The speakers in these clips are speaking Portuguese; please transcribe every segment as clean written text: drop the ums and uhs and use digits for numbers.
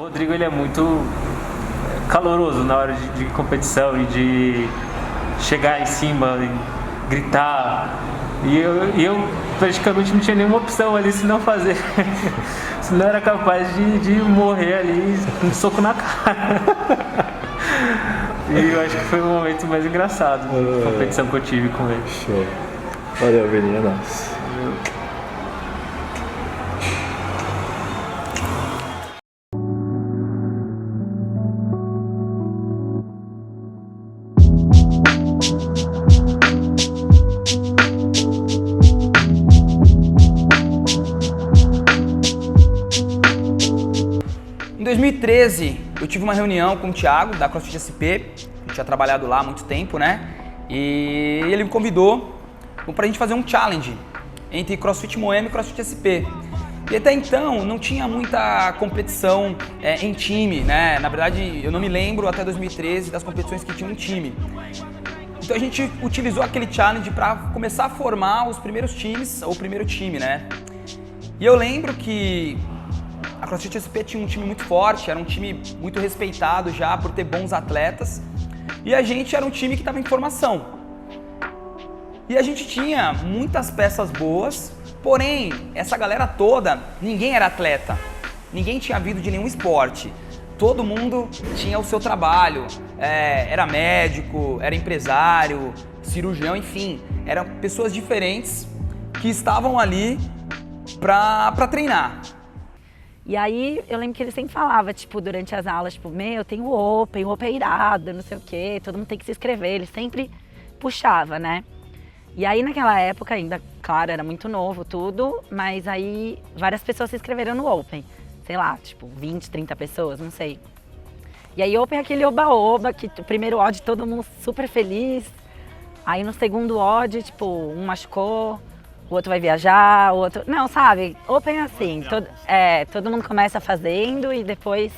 Rodrigo, ele é muito caloroso na hora de competição e de chegar em cima e gritar. E eu praticamente não tinha nenhuma opção ali se não fazer. Senão era capaz de morrer ali com um soco na cara. E eu acho que foi o momento mais engraçado da competição que eu tive com ele. Show. Valeu, Vini, é nóis. Em 2013, eu tive uma reunião com o Thiago, da CrossFit SP, eu tinha trabalhado lá há muito tempo, né? E ele me convidou pra gente fazer um challenge entre CrossFit Moema e CrossFit SP. E até então não tinha muita competição em time, né? Na verdade, eu não me lembro até 2013 das competições que tinham em time. Então a gente utilizou aquele challenge para começar a formar os primeiros times, ou o primeiro time, né? E eu lembro que a CrossFit SP tinha um time muito forte, era um time muito respeitado já por ter bons atletas. E a gente era um time que estava em formação. E a gente tinha muitas peças boas, porém, essa galera toda, ninguém era atleta. Ninguém tinha vindo de nenhum esporte. Todo mundo tinha o seu trabalho, era médico, era empresário, cirurgião, enfim. Eram pessoas diferentes que estavam ali pra treinar. E aí, eu lembro que ele sempre falava, tipo, durante as aulas, tipo, meu, tem o Open é irado, não sei o quê, todo mundo tem que se inscrever. Ele sempre puxava, né? E aí, naquela época ainda, claro, era muito novo tudo, mas aí várias pessoas se inscreveram no Open. Sei lá, tipo, 20, 30 pessoas, não sei. E aí, Open é aquele oba-oba, que o primeiro odd todo mundo super feliz. Aí, no segundo odd, tipo, um machucou, o outro vai viajar, o outro... Não, sabe? Open é assim, todo mundo começa fazendo e depois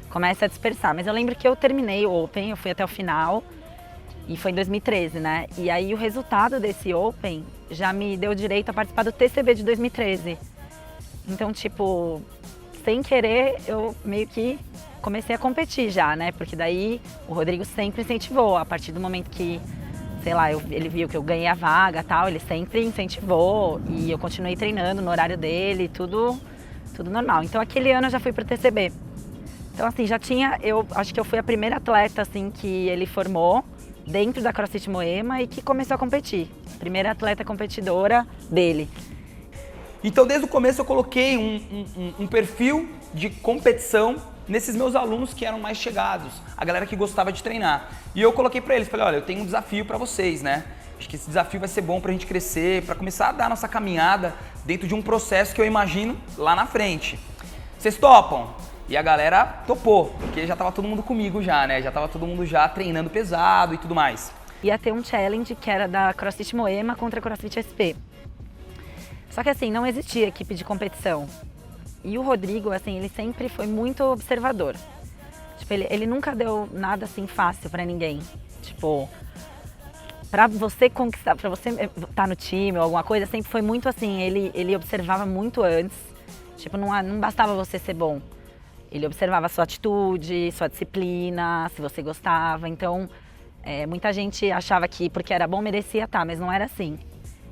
começa a dispersar. Mas eu lembro que eu terminei o Open, eu fui até o final, e foi em 2013, né? E aí o resultado desse Open já me deu direito a participar do TCB de 2013. Então, tipo, sem querer, eu meio que comecei a competir já, né? Porque daí o Rodrigo sempre incentivou, a partir do momento que, sei lá, ele viu que eu ganhei a vaga e tal, ele sempre incentivou e eu continuei treinando no horário dele, tudo normal. Então aquele ano eu já fui pro TCB. Então assim, eu acho que eu fui a primeira atleta assim que ele formou dentro da CrossFit Moema e que começou a competir. Primeira atleta competidora dele. Então desde o começo eu coloquei um perfil de competição nesses meus alunos que eram mais chegados, a galera que gostava de treinar. E eu coloquei pra eles, falei, olha, eu tenho um desafio pra vocês, né? Acho que esse desafio vai ser bom pra gente crescer, pra começar a dar a nossa caminhada dentro de um processo que eu imagino lá na frente. Vocês topam? E a galera topou, porque já tava todo mundo comigo já, né? Já tava todo mundo já treinando pesado e tudo mais. Ia ter um challenge que era da CrossFit Moema contra a CrossFit SP. Só que assim, não existia equipe de competição. E o Rodrigo, assim, ele sempre foi muito observador. Tipo, ele nunca deu nada assim fácil pra ninguém. Tipo, pra você conquistar, pra você estar no time ou alguma coisa, sempre foi muito assim, ele observava muito antes. Tipo, não bastava você ser bom. Ele observava a sua atitude, sua disciplina, se você gostava. Então, muita gente achava que porque era bom merecia estar, mas não era assim.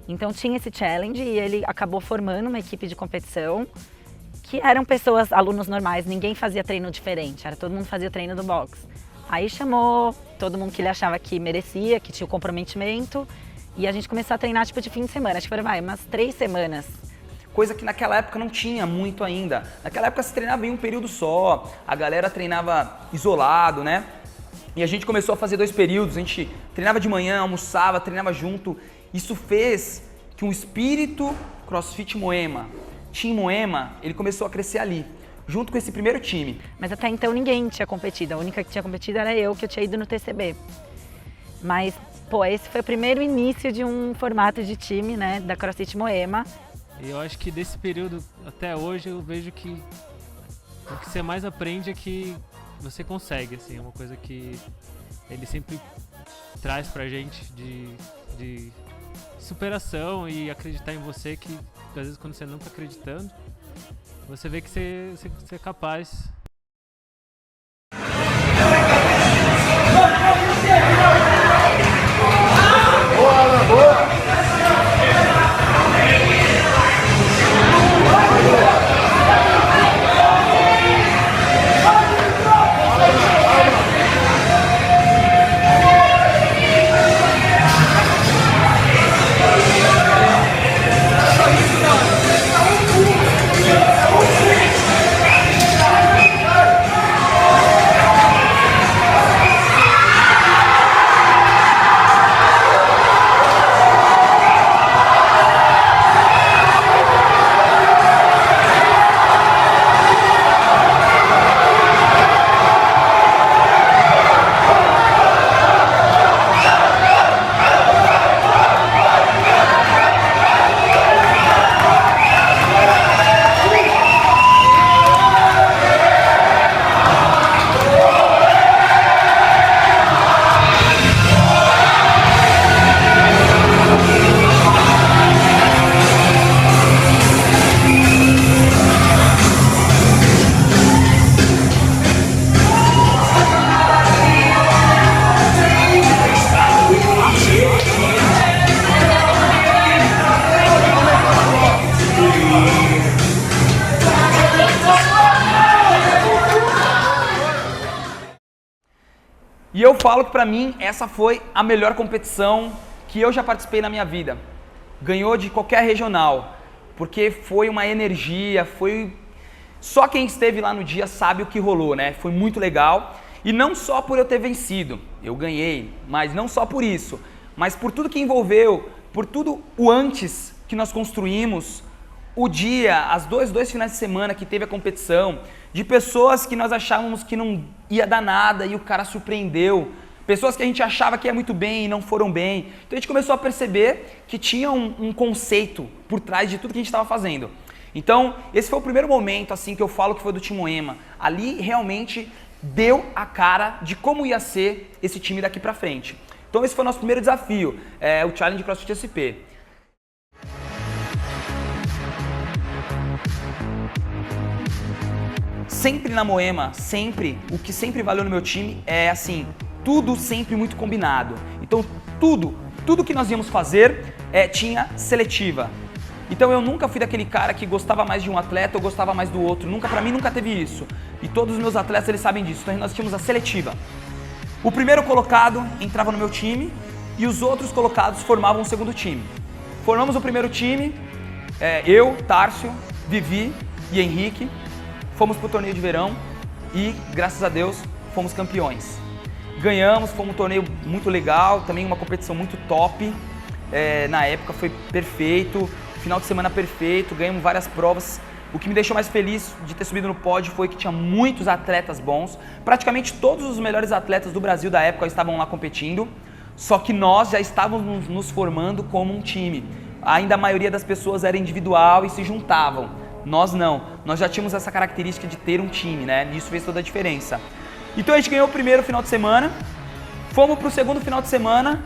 Então tinha esse challenge e ele acabou formando uma equipe de competição que eram pessoas, alunos normais, ninguém fazia treino diferente, todo mundo fazia treino do box. Aí chamou todo mundo que ele achava que merecia, que tinha o comprometimento, e a gente começou a treinar tipo de fim de semana, acho que foram umas 3 semanas. Coisa que naquela época não tinha muito ainda. Naquela época se treinava em um período só, a galera treinava isolado, né? E a gente começou a fazer 2 períodos, a gente treinava de manhã, almoçava, treinava junto. Isso fez que um espírito CrossFit Moema, Team Moema, ele começou a crescer ali, junto com esse primeiro time. Mas até então ninguém tinha competido, a única que tinha competido era eu, que eu tinha ido no TCB. Mas, pô, esse foi o primeiro início de um formato de time, né, da CrossFit Moema. E eu acho que desse período até hoje eu vejo que o que você mais aprende é que você consegue, assim, é uma coisa que ele sempre traz pra gente de superação e acreditar em você, que às vezes quando você não tá acreditando, você vê que você é capaz E eu falo que pra mim essa foi a melhor competição que eu já participei na minha vida. Ganhou de qualquer regional, porque foi uma energia, foi... Só quem esteve lá no dia sabe o que rolou, né? Foi muito legal. E não só por eu ter vencido, eu ganhei, mas não só por isso, mas por tudo que envolveu, por tudo o antes que nós construímos, o dia, as dois finais de semana que teve a competição, de pessoas que nós achávamos que não ia dar nada e o cara surpreendeu, pessoas que a gente achava que ia muito bem e não foram bem. Então a gente começou a perceber que tinha um conceito por trás de tudo que a gente estava fazendo. Então esse foi o primeiro momento assim que eu falo que foi do Team Moema. Ali realmente deu a cara de como ia ser esse time daqui pra frente. Então esse foi o nosso primeiro desafio, o Challenge CrossFit SP. Sempre na Moema, o que sempre valeu no meu time é assim, tudo sempre muito combinado. Então tudo que nós íamos fazer tinha seletiva. Então eu nunca fui daquele cara que gostava mais de um atleta ou gostava mais do outro. Pra mim nunca teve isso. E todos os meus atletas eles sabem disso. Então nós tínhamos a seletiva. O primeiro colocado entrava no meu time e os outros colocados formavam o segundo time. Formamos o primeiro time, eu, Tárcio, Vivi e Henrique. Fomos pro torneio de verão e, graças a Deus, fomos campeões. Ganhamos, foi um torneio muito legal, também uma competição muito top. Na época foi perfeito, final de semana perfeito, ganhamos várias provas. O que me deixou mais feliz de ter subido no pódio foi que tinha muitos atletas bons. Praticamente todos os melhores atletas do Brasil da época estavam lá competindo, só que nós já estávamos nos formando como um time. Ainda a maioria das pessoas era individual e se juntavam. Nós não, nós já tínhamos essa característica de ter um time, né? E isso fez toda a diferença. Então a gente ganhou o primeiro final de semana, fomos pro segundo final de semana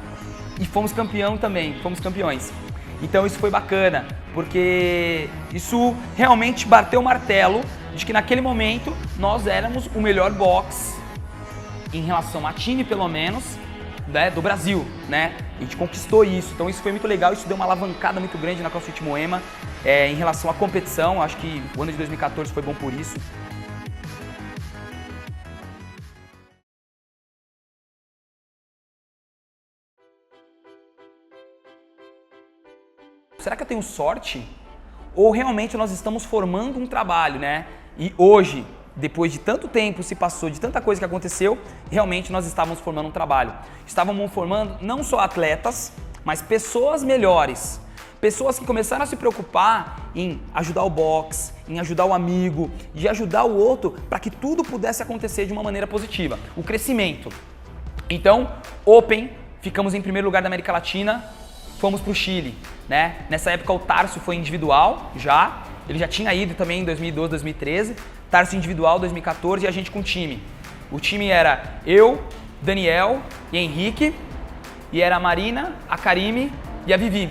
e fomos campeões. Então isso foi bacana, porque isso realmente bateu o martelo de que naquele momento nós éramos o melhor box em relação a time, pelo menos, né, do Brasil, né? A gente conquistou isso, então isso foi muito legal, isso deu uma alavancada muito grande na CrossFit Moema em relação à competição. Acho que o ano de 2014 foi bom por isso. Será que eu tenho sorte? Ou realmente nós estamos formando um trabalho, né? E hoje, depois de tanto tempo se passou, de tanta coisa que aconteceu, realmente nós estávamos formando um trabalho. Estávamos formando não só atletas, mas pessoas melhores. Pessoas que começaram a se preocupar em ajudar o box, em ajudar o amigo, de ajudar o outro para que tudo pudesse acontecer de uma maneira positiva. O crescimento. Então, Open, ficamos em primeiro lugar da América Latina, fomos para o Chile, né? Nessa época o Tárcio foi individual ele já tinha ido também em 2012, 2013, Tárcio individual 2014 e a gente com time. O time era eu, Daniel e Henrique, e era a Marina, a Karime e a Vivi.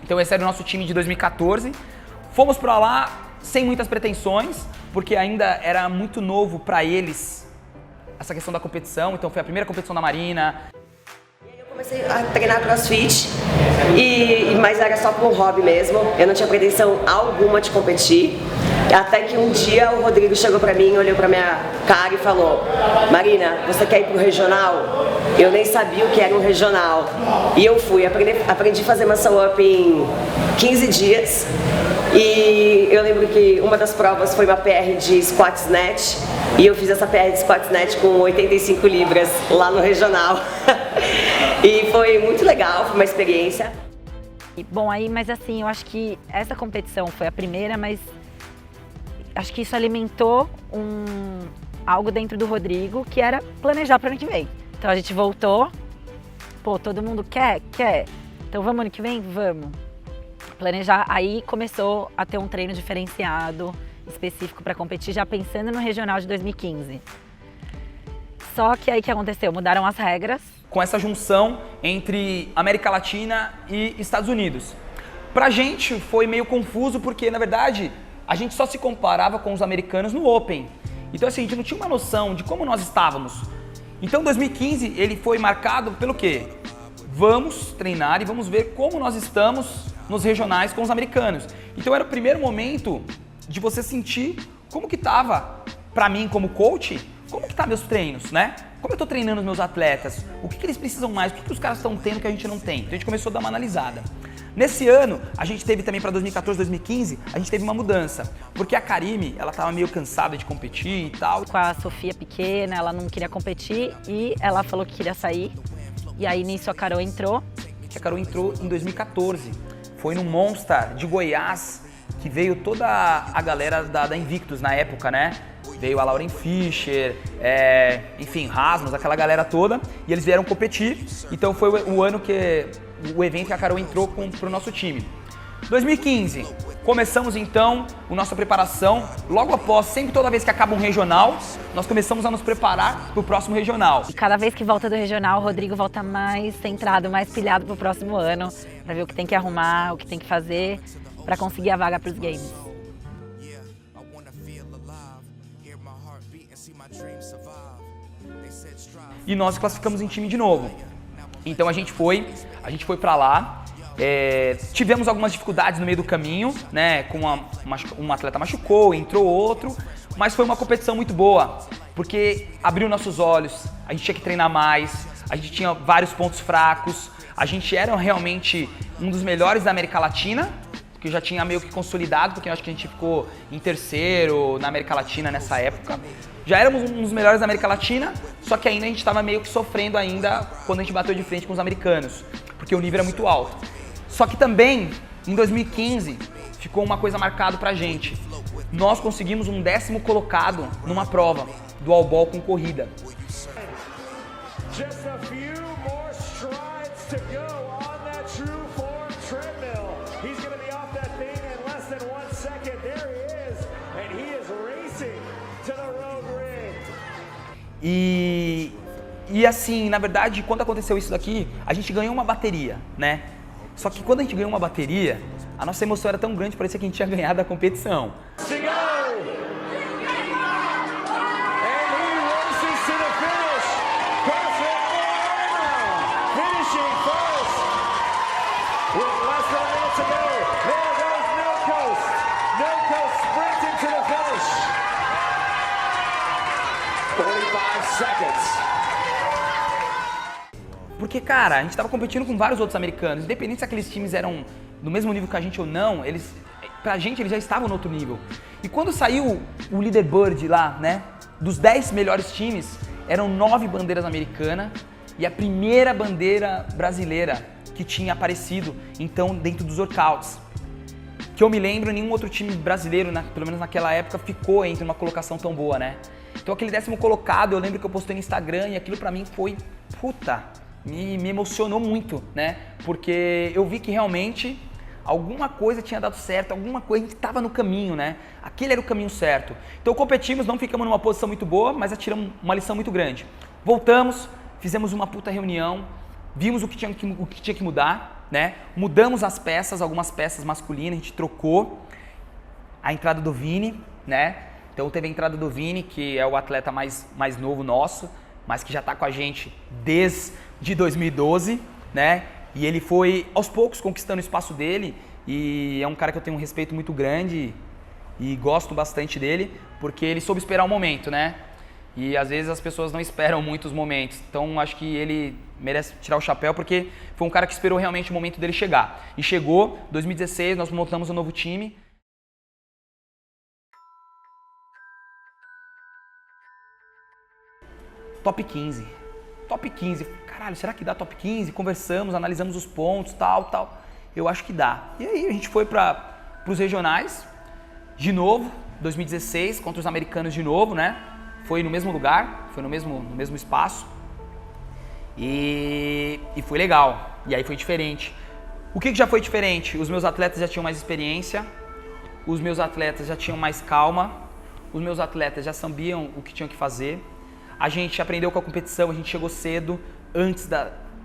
Então esse era o nosso time de 2014. Fomos para lá sem muitas pretensões, porque ainda era muito novo para eles essa questão da competição, então foi a primeira competição da Marina. Comecei a treinar CrossFit, mas era só por um hobby mesmo, eu não tinha pretensão alguma de competir, até que um dia o Rodrigo chegou pra mim, olhou pra minha cara e falou: Marina, você quer ir pro regional? Eu nem sabia o que era um regional, e eu fui, aprendi a fazer muscle up em 15 dias, e eu lembro que uma das provas foi uma PR de squat snatch, e eu fiz essa PR de squat snatch com 85 libras lá no regional. E foi muito legal, foi uma experiência. Bom, mas assim, eu acho que essa competição foi a primeira, mas acho que isso alimentou algo dentro do Rodrigo, que era planejar para o ano que vem. Então a gente voltou, todo mundo quer? Então vamos ano que vem? Vamos. Planejar, aí começou a ter um treino diferenciado, específico para competir, já pensando no regional de 2015. Só que aí o que aconteceu? Mudaram as regras. Com essa junção entre América Latina e Estados Unidos. Pra gente foi meio confuso porque, na verdade, a gente só se comparava com os americanos no Open. Então assim, a gente não tinha uma noção de como nós estávamos. Então 2015 ele foi marcado pelo quê? Vamos treinar e vamos ver como nós estamos nos regionais com os americanos. Então era o primeiro momento de você sentir como que tava, pra mim como coach, como que tá meus treinos, né? como eu tô treinando os meus atletas? O que eles precisam mais? O que os caras estão tendo que a gente não tem? Então a gente começou a dar uma analisada. Nesse ano, a gente teve também para 2014, 2015, a gente teve uma mudança. Porque a Karime, ela tava meio cansada de competir e tal. Com a Sofia pequena, ela não queria competir e ela falou que queria sair. E aí nisso a Carol entrou. A Carol entrou em 2014. Foi no Monster de Goiás, que veio toda a galera da Invictus na época, né? Veio a Lauren Fischer, enfim, Rasmus, aquela galera toda, e eles vieram competir. Então foi o ano que o evento que a Carol entrou pro nosso time. 2015, começamos então a nossa preparação. Logo após, sempre toda vez que acaba um regional, nós começamos a nos preparar pro próximo regional. E cada vez que volta do regional, o Rodrigo volta mais centrado, mais pilhado pro próximo ano, pra ver o que tem que arrumar, o que tem que fazer, pra conseguir a vaga pros games. E nós classificamos em time de novo. Então a gente foi pra lá, tivemos algumas dificuldades no meio do caminho, né? Com um atleta machucou, entrou outro, mas foi uma competição muito boa, porque abriu nossos olhos, a gente tinha que treinar mais, a gente tinha vários pontos fracos, a gente era realmente um dos melhores da América Latina, que já tinha meio que consolidado, porque eu acho que a gente ficou em terceiro na América Latina nessa época. Já éramos um dos melhores da América Latina, só que ainda a gente estava meio que sofrendo ainda quando a gente bateu de frente com os americanos, porque o nível era muito alto. Só que também, em 2015, ficou uma coisa marcada pra gente. Nós conseguimos um 10º colocado numa prova do All Ball com corrida. Just a few more strides to go on that true form treadmill. He's going to be off that thing in less than 1 second. There he is, and he is racing to the road ring. E assim, na verdade, quando aconteceu isso daqui, a gente ganhou uma bateria, né? Só que quando a gente ganhou uma bateria, a nossa emoção era tão grande, parecia que a gente tinha ganhado a competição. Porque, cara, a gente tava competindo com vários outros americanos, independente se aqueles times eram do mesmo nível que a gente ou não, pra gente eles já estavam no outro nível. E quando saiu o leaderboard lá, né, dos 10 melhores times, eram 9 bandeiras americanas e a primeira bandeira brasileira que tinha aparecido, então, dentro dos workouts. Que eu me lembro, nenhum outro time brasileiro, pelo menos naquela época, ficou entre uma colocação tão boa, né? Então aquele 10º colocado, eu lembro que eu postei no Instagram e aquilo pra mim foi, me emocionou muito, né? Porque eu vi que realmente alguma coisa tinha dado certo, alguma coisa, a gente estava no caminho, né? Aquele era o caminho certo. Então competimos, não ficamos numa posição muito boa, mas atiramos uma lição muito grande. Voltamos, fizemos uma puta reunião, vimos o que tinha que mudar, né? Mudamos as peças, algumas peças masculinas, a gente trocou a entrada do Vini, né? Então teve a entrada do Vini, que é o atleta mais novo nosso, mas que já está com a gente desde 2012, né? E ele foi aos poucos conquistando o espaço dele e é um cara que eu tenho um respeito muito grande e gosto bastante dele, porque ele soube esperar o momento, né? E às vezes as pessoas não esperam muito os momentos, então acho que ele merece tirar o chapéu porque foi um cara que esperou realmente o momento dele chegar. E chegou, 2016, nós montamos um novo time. Top 15. Top 15. Caralho, será que dá top 15? Conversamos, analisamos os pontos, tal. Eu acho que dá. E aí a gente foi para os regionais, de novo, 2016, contra os americanos de novo, né? Foi no mesmo lugar, foi no mesmo espaço. E foi legal. E aí foi diferente. O que já foi diferente? Os meus atletas já tinham mais experiência, os meus atletas já tinham mais calma, os meus atletas já sabiam o que tinham que fazer. A gente aprendeu com a competição, a gente chegou cedo,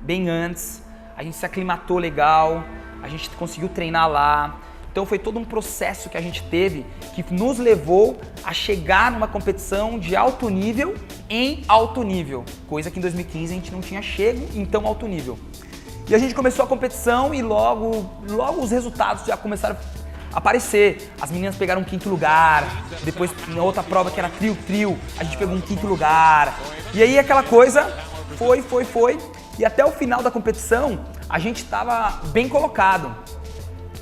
bem antes, a gente se aclimatou legal, a gente conseguiu treinar lá. Então foi todo um processo que a gente teve que nos levou a chegar numa competição de alto nível em alto nível, coisa que em 2015 a gente não tinha chego em tão alto nível. E a gente começou a competição e logo os resultados já começaram aparecer. As meninas pegaram um 5º lugar, depois na outra prova que era trio, a gente pegou um 5º lugar. E aí aquela coisa foi, e até o final da competição a gente estava bem colocado.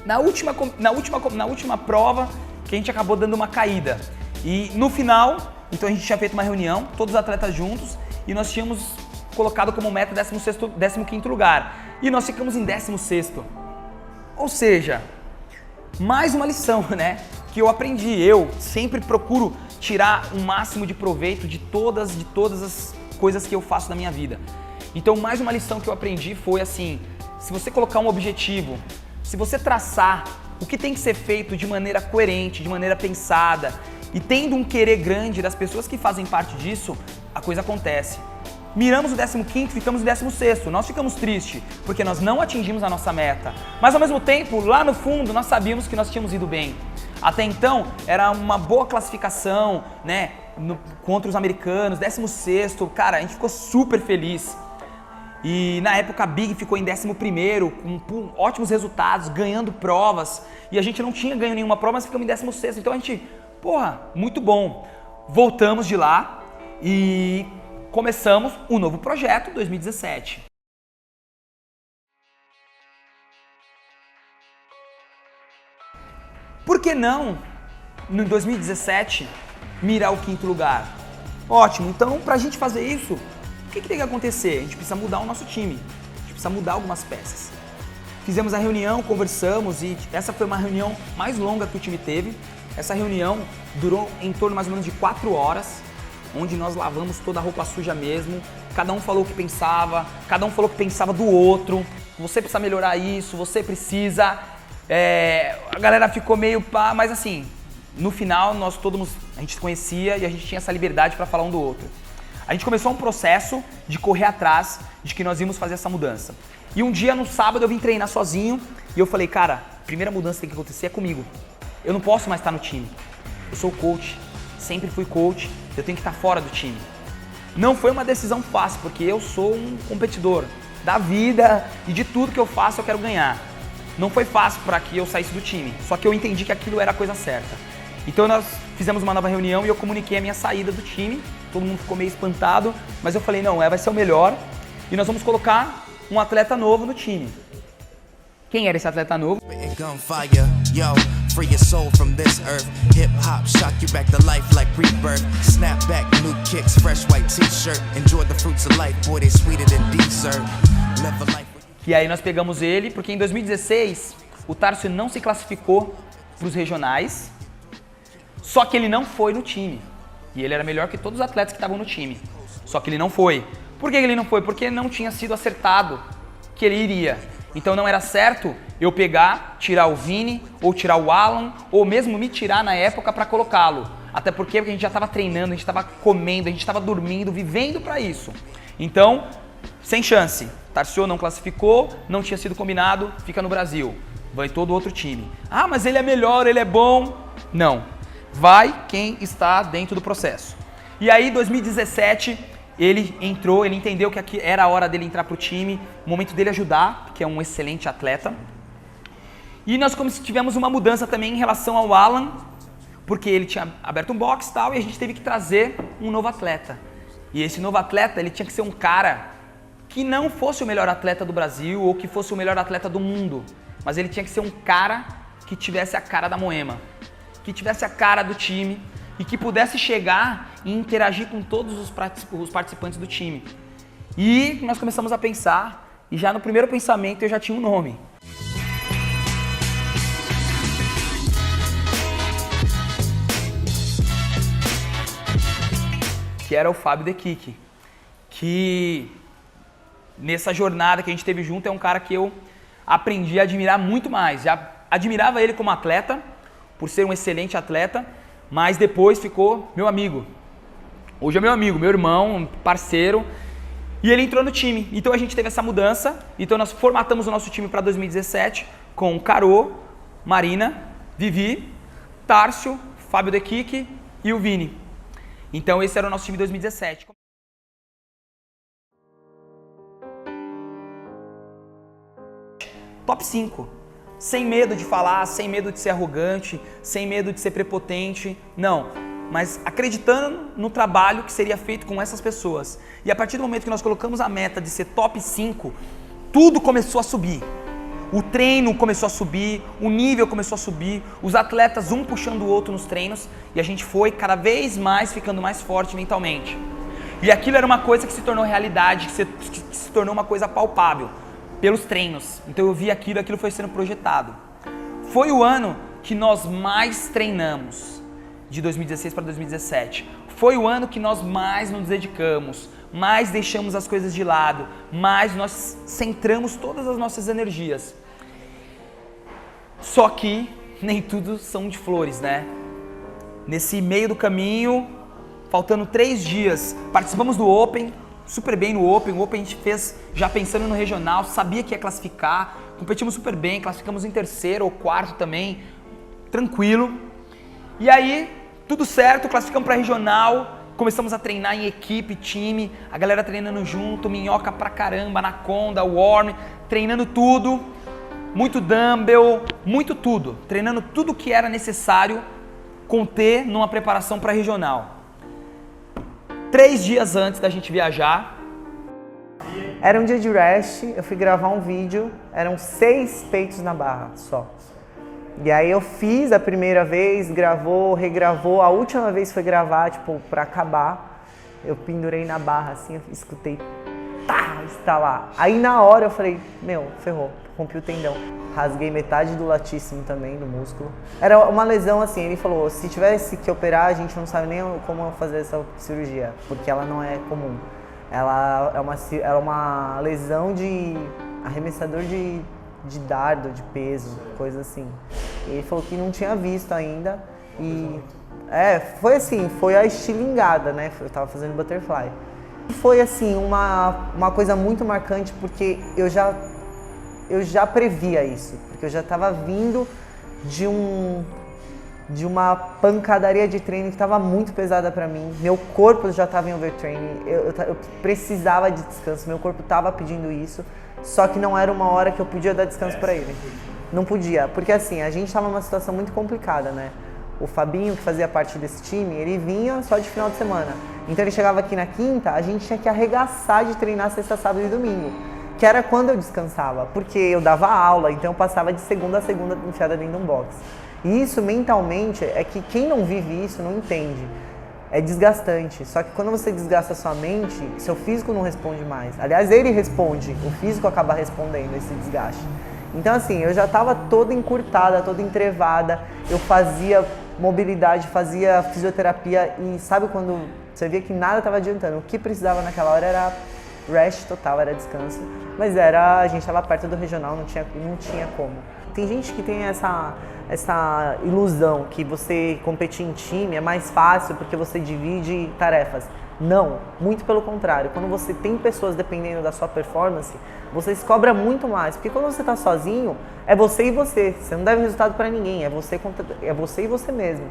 Na última prova que a gente acabou dando uma caída. E no final, então a gente tinha feito uma reunião, todos os atletas juntos, e nós tínhamos colocado como meta 15º lugar. E nós ficamos em 16º. Ou seja, mais uma lição, né? Que eu aprendi. Eu sempre procuro tirar o máximo de proveito de todas as coisas que eu faço na minha vida. Então, mais uma lição que eu aprendi foi assim, se você colocar um objetivo, se você traçar o que tem que ser feito de maneira coerente, de maneira pensada e tendo um querer grande das pessoas que fazem parte disso, a coisa acontece. Miramos o 15º, ficamos em 16º. Nós ficamos tristes porque nós não atingimos a nossa meta. Mas ao mesmo tempo, lá no fundo, nós sabíamos que nós tínhamos ido bem. Até então, era uma boa classificação, né, contra os americanos, 16º. Cara, a gente ficou super feliz. E na época a Big ficou em 11º, com ótimos resultados, ganhando provas. E a gente não tinha ganho nenhuma prova, mas ficamos em 16º. Então a gente, muito bom. Voltamos de lá e começamos um novo projeto, 2017. Por que não, em 2017, mirar o 5º lugar? Ótimo, então pra gente fazer isso, o que tem que acontecer? A gente precisa mudar o nosso time, a gente precisa mudar algumas peças. Fizemos a reunião, conversamos e essa foi uma reunião mais longa que o time teve. Essa reunião durou em torno mais ou menos de 4 horas, onde nós lavamos toda a roupa suja mesmo. Cada um falou o que pensava, cada um falou o que pensava do outro. Você precisa melhorar isso, você precisa. A galera ficou meio pá, mas assim, no final a gente se conhecia e a gente tinha essa liberdade para falar um do outro. A gente começou um processo de correr atrás de que nós íamos fazer essa mudança. E um dia, no sábado, eu vim treinar sozinho e eu falei, cara, a primeira mudança que tem que acontecer é comigo. Eu não posso mais estar no time. Eu sou coach, sempre fui coach, eu tenho que estar fora do time. Não foi uma decisão fácil, porque eu sou um competidor da vida e de tudo que eu faço eu quero ganhar. Não foi fácil para que eu saísse do time, só que eu entendi que aquilo era a coisa certa. Então nós fizemos uma nova reunião e eu comuniquei a minha saída do time, todo mundo ficou meio espantado, mas eu falei, não, vai ser o melhor e nós vamos colocar um atleta novo no time. Quem era esse atleta novo? Free your soul from this earth. Hip hop shock you back to life like rebirth. Snap back, new kicks, fresh white t-shirt. Enjoy the fruits of life, boy, they sweeter than dessert. Live a life. E aí nós pegamos ele, porque em 2016 o Tarcio não se classificou para os regionais, só que ele não foi no time. E ele era melhor que todos os atletas que estavam no time. Só que ele não foi. Por que ele não foi? Porque não tinha sido acertado que ele iria. Então não era certo eu pegar, tirar o Vini, ou tirar o Alan, ou mesmo me tirar na época para colocá-lo. Até porque a gente já estava treinando, a gente estava comendo, a gente estava dormindo, vivendo para isso. Então, sem chance. Tarcio não classificou, não tinha sido combinado, fica no Brasil. Vai todo outro time. Ah, mas ele é melhor, ele é bom. Não. Vai quem está dentro do processo. E aí, 2017... ele entrou, ele entendeu que aqui era a hora dele entrar pro time, o momento dele ajudar, porque é um excelente atleta. E nós tivemos uma mudança também em relação ao Alan, porque ele tinha aberto um box e tal, e a gente teve que trazer um novo atleta. E esse novo atleta, ele tinha que ser um cara que não fosse o melhor atleta do Brasil ou que fosse o melhor atleta do mundo, mas ele tinha que ser um cara que tivesse a cara da Moema, que tivesse a cara do time, e que pudesse chegar e interagir com todos os participantes do time. E nós começamos a pensar, e já no primeiro pensamento eu já tinha um nome. Que era o Fábio De Kiki, que nessa jornada que a gente teve junto é um cara que eu aprendi a admirar muito mais. Já admirava ele como atleta, por ser um excelente atleta, mas depois ficou meu amigo. Hoje é meu amigo, meu irmão, parceiro. E ele entrou no time. Então a gente teve essa mudança. Então nós formatamos o nosso time para 2017 com Carô, Marina, Vivi, Tarcio, Fábio De Kiki e o Vini. Então esse era o nosso time de 2017. Top 5. sem medo de falar, sem medo de ser arrogante, sem medo de ser prepotente, não. Mas acreditando no trabalho que seria feito com essas pessoas. E a partir do momento que nós colocamos a meta de ser top 5, tudo começou a subir. O treino começou a subir, o nível começou a subir, os atletas um puxando o outro nos treinos e a gente foi cada vez mais ficando mais forte mentalmente. E aquilo era uma coisa que se tornou realidade, que se tornou uma coisa palpável pelos treinos. Então eu vi aquilo foi sendo projetado. Foi o ano que nós mais treinamos, de 2016 para 2017. Foi o ano que nós mais nos dedicamos, mais deixamos as coisas de lado, mais nós centramos todas as nossas energias. Só que nem tudo são de flores, né? Nesse meio do caminho, faltando 3 dias, participamos do Open, super bem no Open. O Open a gente fez já pensando no regional, sabia que ia classificar, competimos super bem, classificamos em 3º ou 4º também, tranquilo. E aí, tudo certo, classificamos para regional, começamos a treinar em equipe, time, a galera treinando junto, minhoca pra caramba, anaconda, worm, treinando tudo, muito dumbbell, muito tudo, treinando tudo que era necessário conter numa preparação para regional. 3 dias antes da gente viajar. Era um dia de rest, eu fui gravar um vídeo, eram 6 peitos na barra só. E aí eu fiz a primeira vez, gravou, regravou, a última vez foi gravar, tipo, pra acabar. Eu pendurei na barra assim, eu escutei, tá, estalar. Aí na hora eu falei, meu, ferrou, rompi o tendão. Rasguei metade do latíssimo também, do músculo. Era uma lesão assim, ele falou, se tivesse que operar, a gente não sabe nem como fazer essa cirurgia, porque ela não é comum. Ela é uma lesão de arremessador de dardo, de peso, coisa assim. Ele falou que não tinha visto ainda e... foi assim, foi a estilingada, né? Eu tava fazendo butterfly. Foi assim, uma coisa muito marcante porque eu já previa isso, porque eu já estava vindo de uma pancadaria de treino que estava muito pesada para mim. Meu corpo já estava em overtraining, eu precisava de descanso, meu corpo estava pedindo isso, só que não era uma hora que eu podia dar descanso para ele. Não podia, porque assim, a gente estava numa situação muito complicada, né? O Fabinho, que fazia parte desse time, ele vinha só de final de semana. Então ele chegava aqui na quinta, a gente tinha que arregaçar de treinar sexta, sábado e domingo. Que era quando eu descansava, porque eu dava aula, então eu passava de segunda a segunda enfiada dentro de um box. E isso mentalmente é que quem não vive isso não entende. É desgastante, só que quando você desgasta a sua mente, seu físico não responde mais. Aliás, ele responde, o físico acaba respondendo esse desgaste. Então assim, eu já estava toda encurtada, toda entrevada, eu fazia mobilidade, fazia fisioterapia e sabe quando você via que nada estava adiantando, o que precisava naquela hora era rest total, era descanso, mas a gente estava perto do regional, não tinha como. Tem gente que tem essa ilusão que você competir em time é mais fácil porque você divide tarefas. Não, muito pelo contrário. Quando você tem pessoas dependendo da sua performance, você se cobra muito mais, porque quando você está sozinho, é você e você. Você não deve resultado para ninguém, é você e você mesmo.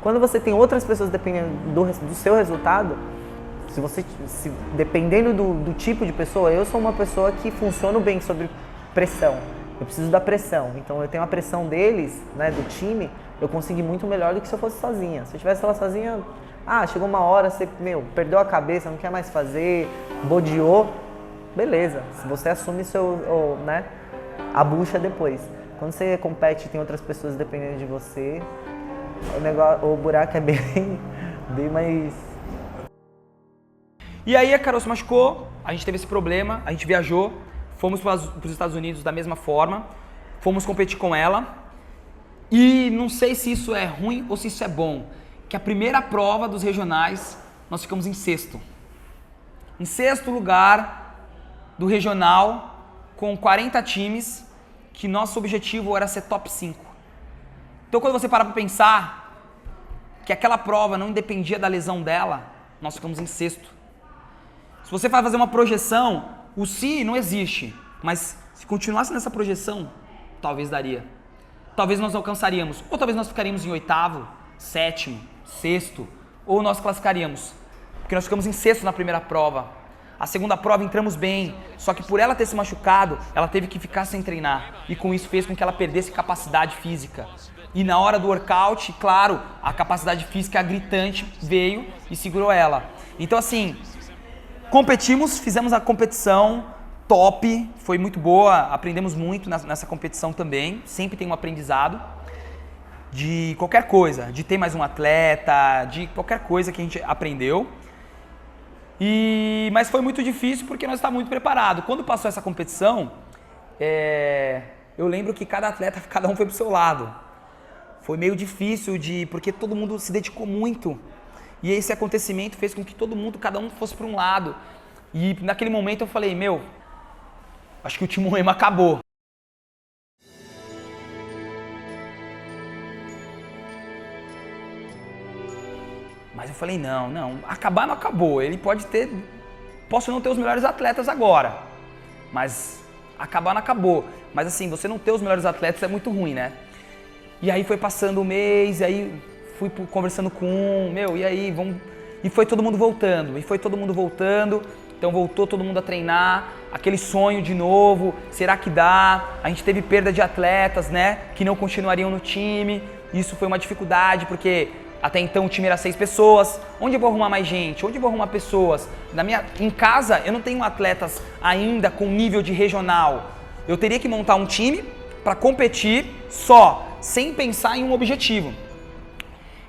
Quando você tem outras pessoas dependendo do seu resultado, dependendo do tipo de pessoa, eu sou uma pessoa que funciona bem sob pressão. Eu preciso da pressão. Então eu tenho a pressão deles, né, do time, eu consegui muito melhor do que se eu fosse sozinha. Se eu estivesse lá sozinha, chegou uma hora, você, perdeu a cabeça, não quer mais fazer, bodeou, beleza. Se você assume a bucha depois. Quando você compete e tem outras pessoas dependendo de você, o buraco é bem mais... E aí a Carol se machucou, a gente teve esse problema, a gente viajou, fomos para os Estados Unidos da mesma forma, fomos competir com ela e não sei se isso é ruim ou se isso é bom, que a primeira prova dos regionais nós ficamos em 6º. Em 6º lugar do regional com 40 times, que nosso objetivo era ser top 5. Então quando você para para pensar que aquela prova não dependia da lesão dela, nós ficamos em 6º. Se você vai fazer uma projeção, o se não existe, mas se continuasse nessa projeção, talvez daria. Talvez nós alcançaríamos, ou talvez nós ficaríamos em 8º, 7º, 6º, ou nós classificaríamos, porque nós ficamos em 6º na primeira prova. A segunda prova entramos bem, só que por ela ter se machucado, ela teve que ficar sem treinar. E com isso fez com que ela perdesse capacidade física. E na hora do workout, claro, a capacidade física gritante veio e segurou ela. Então assim, competimos, fizemos a competição top, foi muito boa, aprendemos muito nessa competição também, sempre tem um aprendizado de qualquer coisa, de ter mais um atleta, de qualquer coisa que a gente aprendeu. Mas foi muito difícil porque nós estávamos muito preparados. Quando passou essa competição, eu lembro que cada atleta, cada um foi pro seu lado. Foi meio difícil porque todo mundo se dedicou muito. E esse acontecimento fez com que todo mundo, cada um fosse para um lado. E naquele momento eu falei, acho que o Team Moema acabou. Mas eu falei, não, acabar não acabou. Ele posso não ter os melhores atletas agora, mas acabar não acabou. Mas assim, você não ter os melhores atletas é muito ruim, né? E aí foi passando o mês, e aí fui conversando com e aí vamos... E foi todo mundo voltando, então voltou todo mundo a treinar, aquele sonho de novo, será que dá? A gente teve perda de atletas, né, que não continuariam no time, isso foi uma dificuldade, porque até então o time era 6 pessoas, onde eu vou arrumar mais gente? Onde eu vou arrumar pessoas? Em casa eu não tenho atletas ainda com nível de regional, eu teria que montar um time para competir só, sem pensar em um objetivo.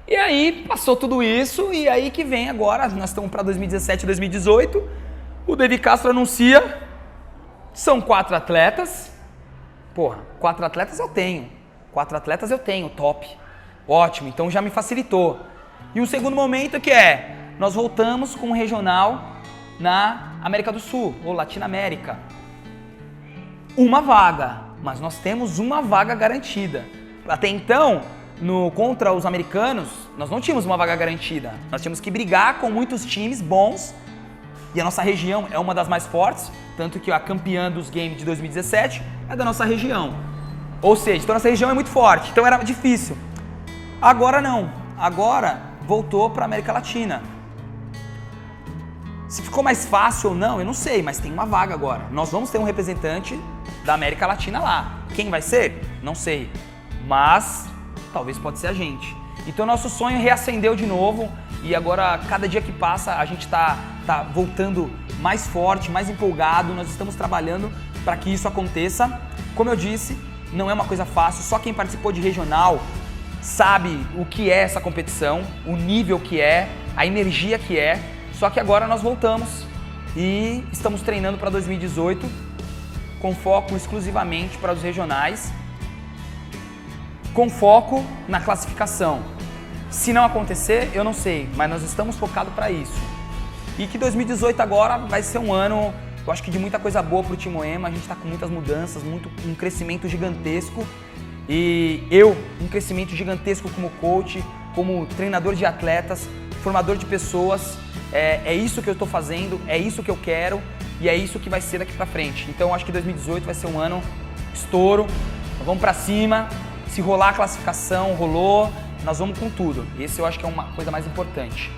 E aí passou tudo isso e aí que vem agora, nós estamos para 2017, 2018, o David Castro anuncia, são 4 atletas, 4 atletas eu tenho, top, ótimo, então já me facilitou. E um segundo momento que nós voltamos com um regional na América do Sul, ou Latinoamérica. Uma vaga, mas nós temos uma vaga garantida. Até então, contra os americanos, nós não tínhamos uma vaga garantida. Nós tínhamos que brigar com muitos times bons e a nossa região é uma das mais fortes, tanto que a campeã dos games de 2017 é da nossa região. Ou seja, então a nossa região é muito forte, então era difícil. Agora não, agora voltou para a América Latina. Se ficou mais fácil ou não, eu não sei, mas tem uma vaga agora. Nós vamos ter um representante da América Latina lá. Quem vai ser? Não sei, mas talvez pode ser a gente. Então nosso sonho reacendeu de novo e agora cada dia que passa a gente tá voltando mais forte, mais empolgado, nós estamos trabalhando para que isso aconteça. Como eu disse, não é uma coisa fácil, só quem participou de regional sabe o que é essa competição, o nível que é, a energia que é, só que agora nós voltamos e estamos treinando para 2018 com foco exclusivamente para os regionais, com foco na classificação. Se não acontecer, eu não sei, mas nós estamos focados para isso. E que 2018 agora vai ser um ano, eu acho que de muita coisa boa para o Team Moema, a gente está com muitas mudanças, um crescimento gigantesco. E um crescimento gigantesco como coach, como treinador de atletas, formador de pessoas. É isso que eu estou fazendo, é isso que eu quero e é isso que vai ser daqui para frente. Então acho que 2018 vai ser um ano estouro, vamos para cima. Se rolar a classificação, rolou, nós vamos com tudo. Esse eu acho que é uma coisa mais importante.